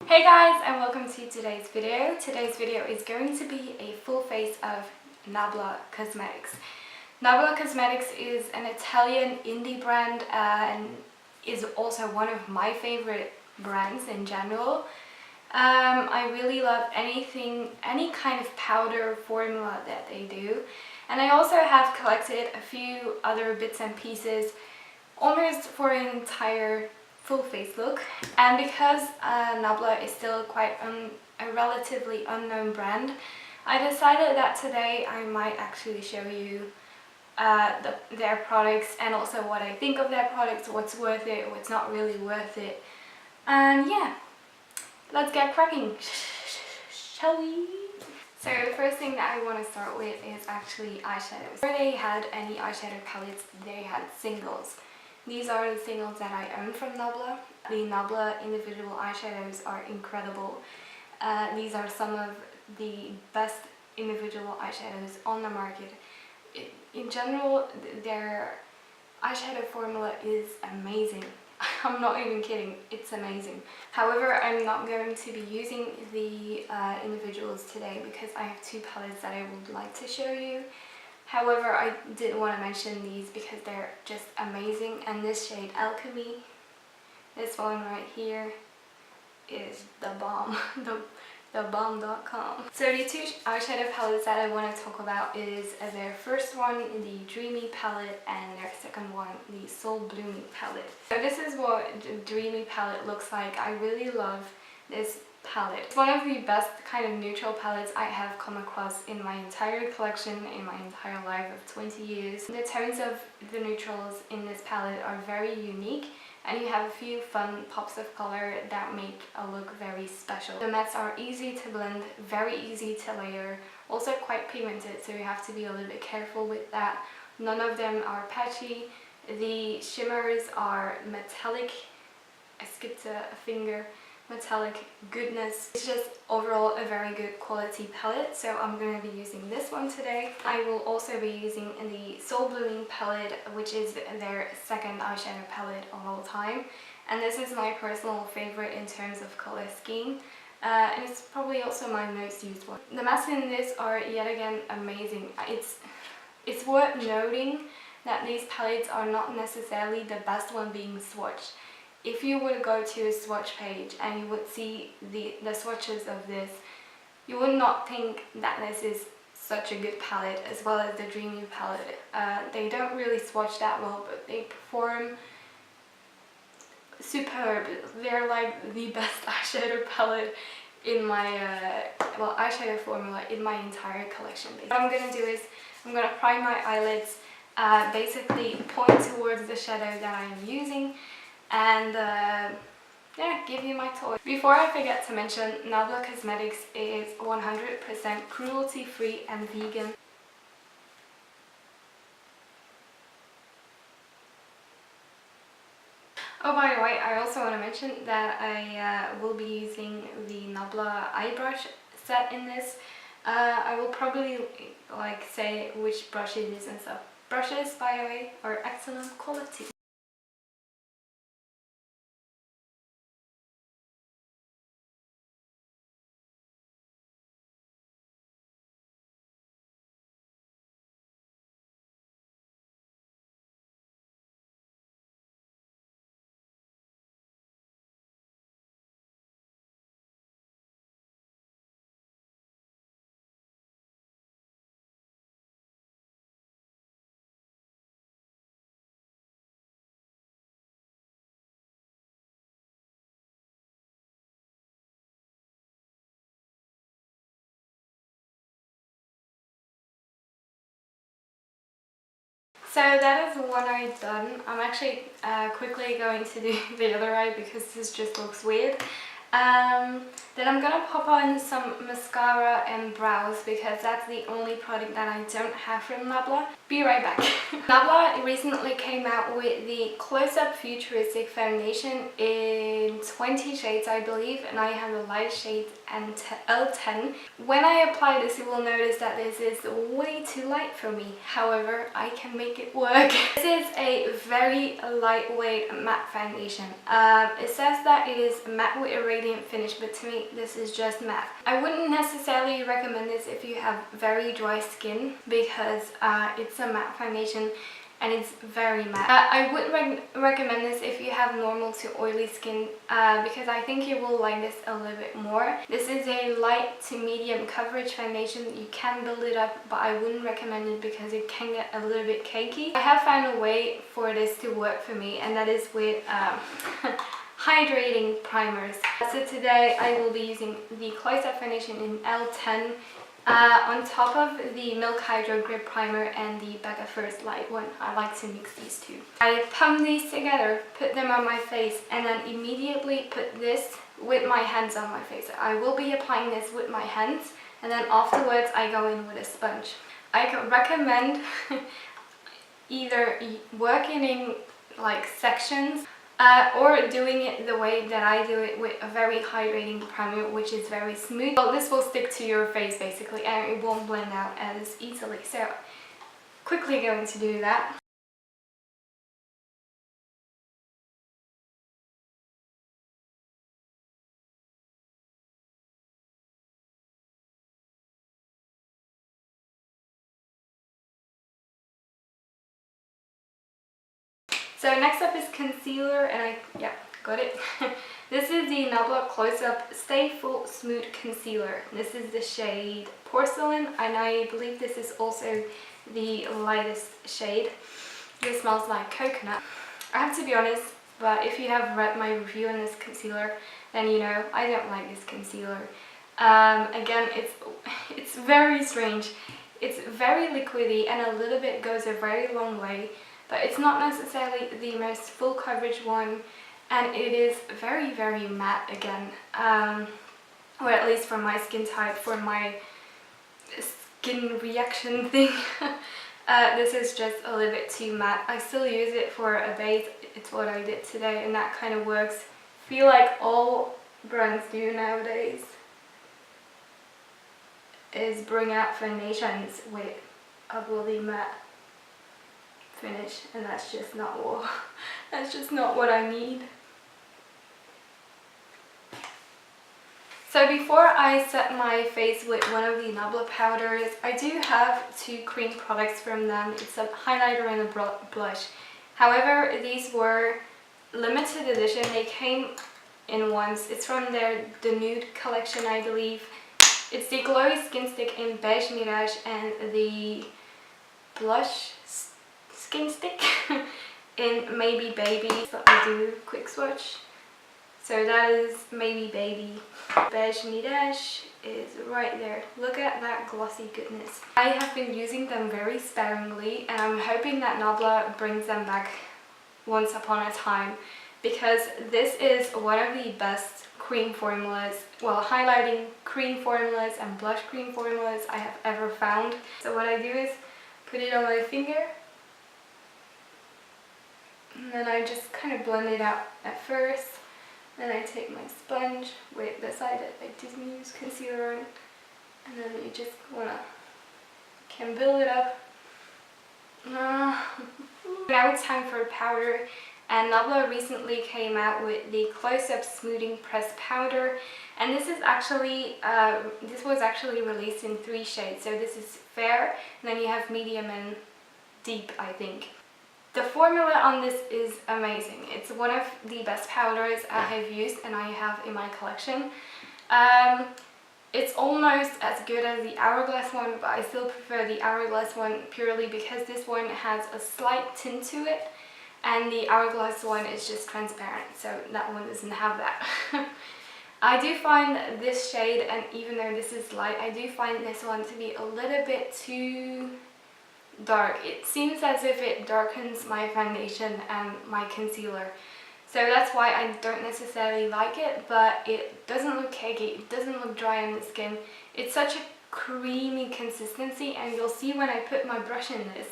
Hey guys, and welcome to today's video. Today's video is going to be a full face of Nabla Cosmetics. Nabla Cosmetics is an Italian indie brand and is also one of my favorite brands in general. I really love any kind of powder formula that they do, and I also have collected a few other bits and pieces almost for an entire full face look. And because Nabla is still quite a relatively unknown brand, I decided that today I might actually show you their products and also what I think of their products, what's worth it, what's not really worth it. And yeah, let's get cracking, shall we? So the first thing that I want to start with is actually eyeshadows. Before they had any eyeshadow palettes, they had singles. These are the singles that I own from Nabla. The Nabla individual eyeshadows are incredible. These are some of the best individual eyeshadows on the market. In general, their eyeshadow formula is amazing. I'm not even kidding, it's amazing. However, I'm not going to be using the individuals today because I have two palettes that I would like to show you. However, I did want to mention these because they're just amazing, and this shade Alchemy, this one right here, is the bomb, the bomb.com. So the two eyeshadow palettes that I want to talk about is their first one, the Dreamy palette, and their second one, the Soul Blooming palette. So this is what the Dreamy palette looks like. I really love this palette. It's one of the best kind of neutral palettes I have come across in my entire collection, in my entire life of 20 years. The tones of the neutrals in this palette are very unique, and you have a few fun pops of color that make a look very special. The mattes are easy to blend, very easy to layer, also quite pigmented, so you have to be a little bit careful with that. None of them are patchy. The shimmers are metallic. I skipped a finger. Metallic goodness. It's just overall a very good quality palette, so I'm going to be using this one today. I will also be using the Soul Blooming palette, which is their second eyeshadow palette of all time, and this is my personal favorite in terms of color scheme, and it's probably also my most used one. The mattes in this are yet again amazing. It's worth noting that these palettes are not necessarily the best one being swatched. If you would go to a swatch page and you would see the swatches of this, you would not think that this is such a good palette, as well as the Dreamy palette. They don't really swatch that well, but they perform superb. They're like the best eyeshadow palette in my, eyeshadow formula in my entire collection. What I'm going to do is, I'm going to prime my eyelids, basically point towards the shadow that I'm using, and yeah, give you my toy. Before I forget to mention, Nabla Cosmetics is 100% cruelty-free and vegan. Oh, by the way, I also want to mention that I will be using the Nabla eye brush set in this. I will probably say which brush it is and stuff. Brushes, by the way, are excellent quality. So that is one eye done. I'm actually quickly going to do the other eye because this just looks weird. Then I'm gonna pop on some mascara and brows because that's the only product that I don't have from Nabla. Be right back. Nabla recently came out with the Close Up Futuristic Foundation in 20 shades I believe, and I have the light shade and L10. When I apply this, you will notice that this is way too light for me. However, I can make it work. This is a very lightweight matte foundation. It says that it is matte with a radiant finish, but to me this is just matte. I wouldn't necessarily recommend this if you have very dry skin because it's a matte foundation and it's very matte. I would recommend this if you have normal to oily skin because I think you will like this a little bit more. This is a light to medium coverage foundation. You can build it up, but I wouldn't recommend it because it can get a little bit cakey. I have found a way for this to work for me, and that is with hydrating primers. So today I will be using the Close Up foundation in L10 on top of the Milk Hydro Grip Primer and the Becca First Light one. I like to mix these two. I pump these together, put them on my face, and then immediately put this with my hands on my face. I will be applying this with my hands, and then afterwards I go in with a sponge. I could recommend either working in like sections or doing it the way that I do it with a very hydrating primer, which is very smooth. Well, this will stick to your face basically and it won't blend out as easily. So quickly going to do that. So next up is concealer, and got it. This is the Nabla Close Up Stay Full Smooth Concealer. This is the shade Porcelain, and I believe this is also the lightest shade. This smells like coconut. I have to be honest, but if you have read my review on this concealer, then you know I don't like this concealer. Again, it's very strange. It's very liquidy and a little bit goes a very long way, but it's not necessarily the most full coverage one, and it is very, very matte again, or at least for my skin type, for my skin reaction thing. This is just a little bit too matte. I still use it for a base. It's what I did today, and that kind of works. I feel like all brands do nowadays is bring out foundations with a really matte finish, and that's just not what I need. So before I set my face with one of the Nabla powders, I do have two cream products from them. It's a highlighter and a blush. However, these were limited edition. They came in ones. It's from the nude collection, I believe. It's the Glowy Skin Stick in Beige Mirage and the blush skin stick in Maybe Baby. So I do a quick swatch. So that is Maybe Baby. Beige Mirage is right there. Look at that glossy goodness. I have been using them very sparingly, and I'm hoping that Nabla brings them back once upon a time, because this is one of the best cream formulas, well, highlighting cream formulas and blush cream formulas I have ever found. So what I do is put it on my finger, and then I just kind of blend it out at first. Then I take my sponge with the side that I didn't use concealer on, and then you just can build it up. Now it's time for powder, and Nabla recently came out with the Close Up Smoothing Press Powder, and this is actually this was actually released in 3 shades. So this is fair, and then you have medium and deep, I think. The formula on this is amazing. It's one of the best powders I have used and I have in my collection. It's almost as good as the Hourglass one, but I still prefer the Hourglass one purely because this one has a slight tint to it, and the Hourglass one is just transparent, so that one doesn't have that. I do find this shade, and even though this is light, I do find this one to be a little bit too dark. It seems as if it darkens my foundation and my concealer. So that's why I don't necessarily like it, but it doesn't look cakey, it doesn't look dry on the skin. It's such a creamy consistency, and you'll see when I put my brush in this,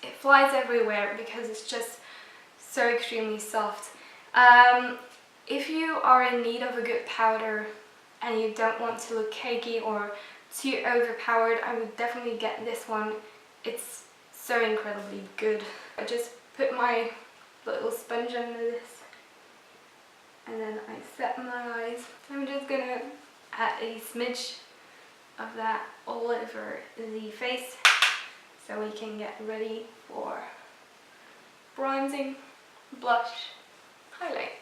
it flies everywhere because it's just so extremely soft. If you are in need of a good powder and you don't want to look cakey or too overpowered, I would definitely get this one. It's so incredibly good. I just put my little sponge under this and then I set my eyes. I'm just gonna add a smidge of that all over the face so we can get ready for bronzing, blush, highlight.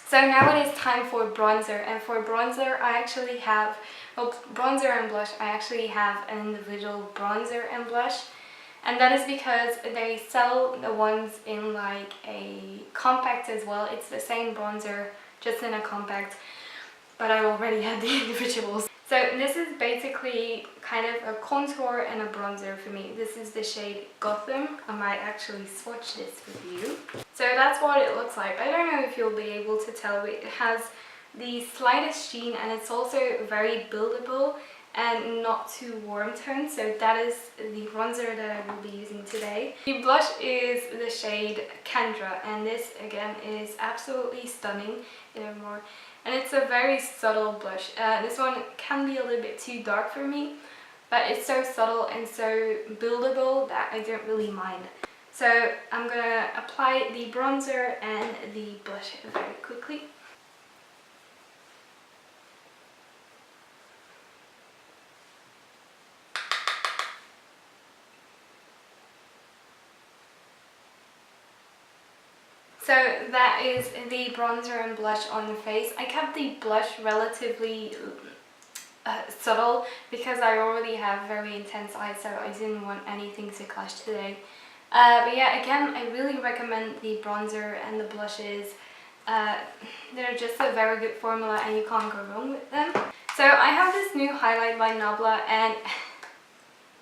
So now it is time for bronzer, and for bronzer I actually have, well, bronzer and blush, I actually have an individual bronzer and blush, and that is because they sell the ones in like a compact as well. It's the same bronzer, just in a compact, but I already had the individuals. So this is basically kind of a contour and a bronzer for me. This is the shade Gotham. I might actually swatch this with you. So that's what it looks like. I don't know if you'll be able to tell, but it has the slightest sheen and it's also very buildable and not too warm tone. So that is the bronzer that I will be using today. The blush is the shade Kendra, and this again is absolutely stunning. And it's a very subtle blush. This one can be a little bit too dark for me, but it's so subtle and so buildable that I don't really mind. So I'm gonna apply the bronzer and the blush very quickly. So that is the bronzer and blush on the face. I kept the blush relatively subtle because I already have very intense eyes, so I didn't want anything to clash today. But yeah, again, I really recommend the bronzer and the blushes. They're just a very good formula and you can't go wrong with them. So I have this new highlight by Nabla, and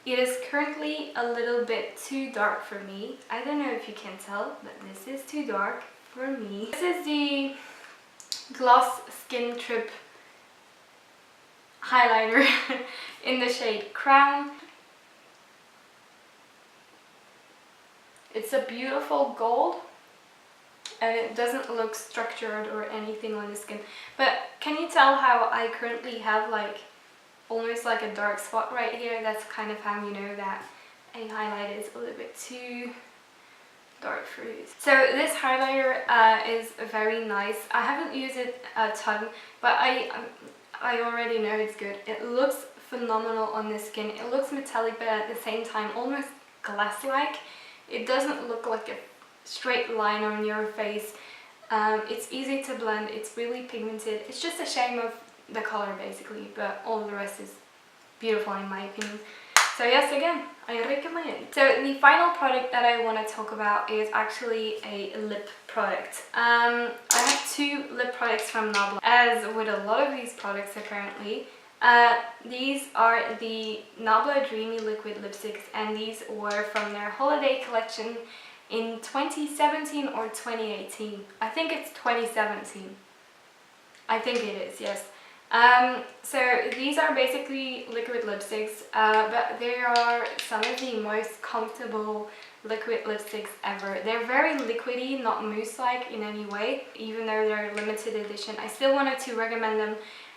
it is currently a little bit too dark for me. I don't know if you can tell, but this is too dark for me. This is the Gloss Skin Trip highlighter in the shade Crown. It's a beautiful gold and it doesn't look structured or anything on the skin. But can you tell how I currently have like almost like a dark spot right here? That's kind of how you know that a highlight is a little bit too dark for you. So this highlighter is very nice. I haven't used it a ton, but I already know it's good. It looks phenomenal on the skin. It looks metallic, but at the same time almost glass-like. It doesn't look like a straight line on your face. It's easy to blend. It's really pigmented. It's just a shame of the color basically, but all the rest is beautiful in my opinion. So yes, again, I recommend it. So the final product that I want to talk about is actually a lip product. I have two lip products from Nabla, as with a lot of these products apparently. These are the Nabla Dreamy liquid lipsticks, and these were from their holiday collection in 2017 or 2018. I think it's 2017. I think it is, yes. So these are basically liquid lipsticks, but they are some of the most comfortable liquid lipsticks ever. They're very liquidy, not mousse-like in any way. Even though they're limited edition, I still wanted to recommend them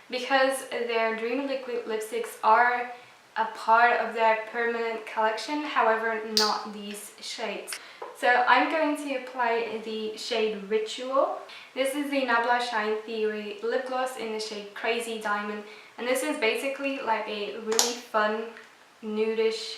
because their Dreamy liquid lipsticks are a part of their permanent collection, however not these shades. So I'm going to apply the shade Ritual. This is the Nabla Shine Theory lip gloss in the shade Crazy Diamond, and this is basically like a really fun nudish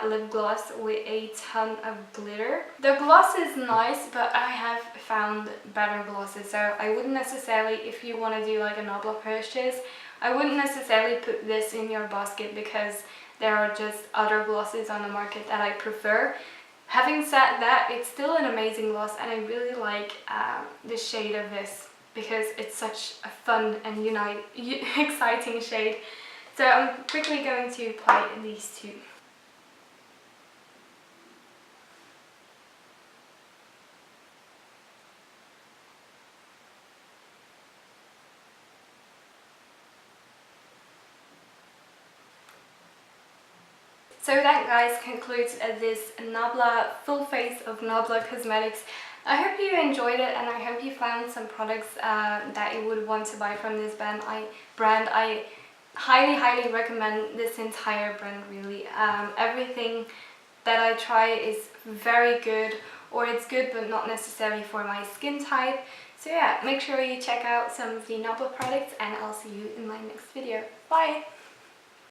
lip gloss with a ton of glitter. The gloss is nice, but I have found better glosses, so I wouldn't necessarily, if you want to do like a Nabla purchase, I wouldn't necessarily put this in your basket because there are just other glosses on the market that I prefer. Having said that, it's still an amazing gloss, and I really like the shade of this because it's such a fun and exciting shade. So I'm quickly going to apply these two. So that, guys, concludes this Nabla full face of Nabla Cosmetics. I hope you enjoyed it, and I hope you found some products that you would want to buy from this brand. I highly recommend this entire brand, really. Everything that I try is very good, or it's good but not necessarily for my skin type. So yeah, make sure you check out some of the Nabla products, and I'll see you in my next video. Bye!